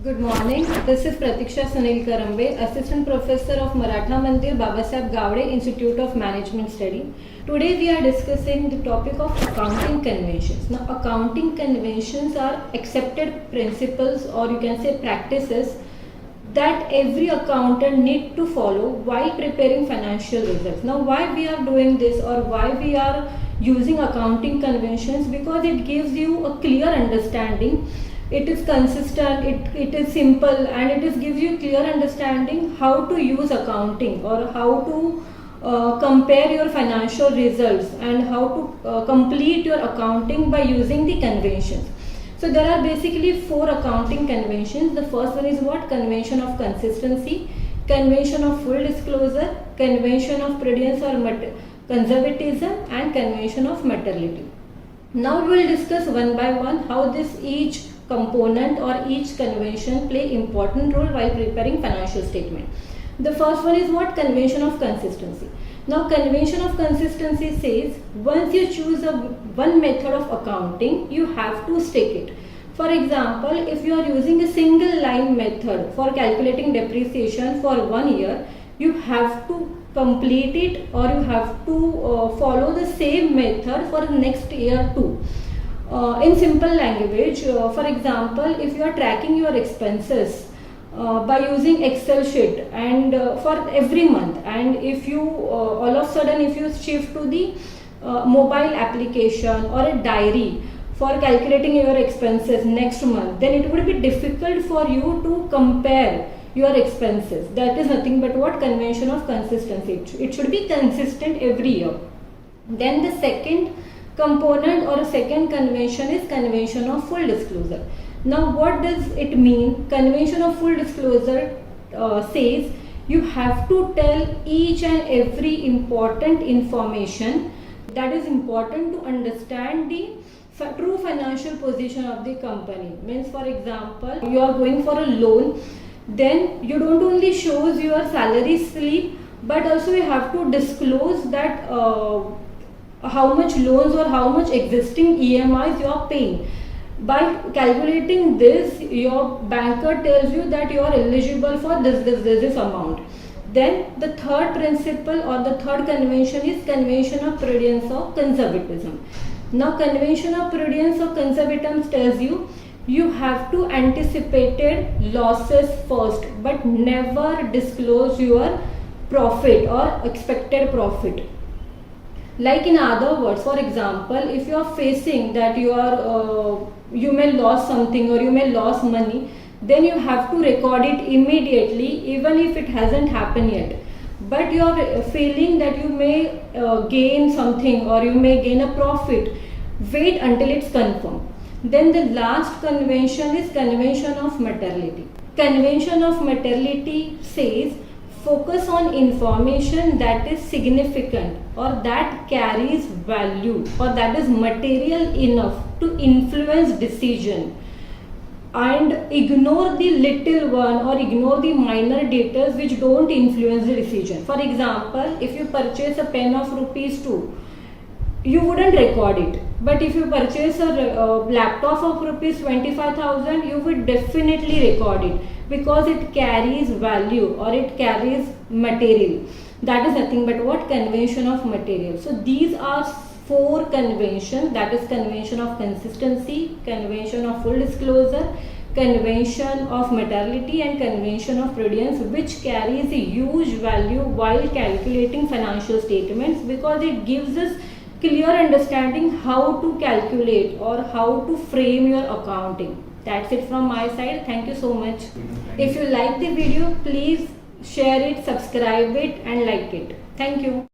Good morning. This is Pratiksha Sunil Karambe, Assistant Professor of Maratha Mandir Babasaheb Gavde Institute of Management Study. Today we are discussing the topic of accounting conventions. Now, accounting conventions are accepted principles, or you can say practices, that every accountant need to follow while preparing financial results. Now, why we are doing this, or why we are using accounting conventions? Because it gives you a clear understanding. It is consistent, it is simple, and it gives you clear understanding how to use accounting, or how to compare your financial results, and how to complete your accounting by using the conventions. So there are basically 4 accounting conventions. The first one is what? Convention of consistency, convention of full disclosure, convention of prudence or conservatism, and convention of materiality. Now we will discuss one by one how this each component or each convention play important role while preparing financial statement. The first one is what? Convention of consistency. Now, convention of consistency says once you choose one method of accounting, you have to stick it. For example, if you are using a single line method for calculating depreciation for 1 year, you have to complete it, or you have to follow the same method for next year too. In simple language, for example, if you are tracking your expenses by using Excel sheet and for every month, and if you all of a sudden if you shift to the mobile application or a diary for calculating your expenses next month, then it would be difficult for you to compare your expenses. That is nothing but what? Convention of consistency. It should be consistent every year. Then the second component or second convention is convention of full disclosure. Now, what does it mean? Convention of full disclosure says you have to tell each and every important information that is important to understand the true financial position of the company. Means, for example, you are going for a loan, then you don't only shows your salary slip, but also you have to disclose that how much loans or how much existing EMIs you are paying. By calculating this, your banker tells you that you are eligible for this amount. Then the third principle or the third convention is convention of prudence or conservatism. Now, convention of prudence or conservatism tells you have to anticipate losses first, but never disclose your profit or expected profit. Like, in other words, for example, if you are facing that you may lose something or you may lose money, then you have to record it immediately, even if it hasn't happened yet. But you are feeling that you may gain something or you may gain a profit, wait until it's confirmed. Then the last convention is convention of materiality. Convention of materiality says focus on information that is significant or that carries value or that is material enough to influence decision, and ignore the little one or ignore the minor details which don't influence the decision. For example, if you purchase a pen of ₹2, you wouldn't record it. But if you purchase a laptop of ₹25,000, you would definitely record it, because it carries value or it carries material. That is nothing but what? Convention of material. So these are 4 conventions, that is convention of consistency, convention of full disclosure, convention of materiality, and convention of prudence, which carries a huge value while calculating financial statements, because it gives us clear understanding how to calculate or how to frame your accounting. That's it from my side. Thank you so much. If you like the video, please share it, subscribe it, and like it. Thank you.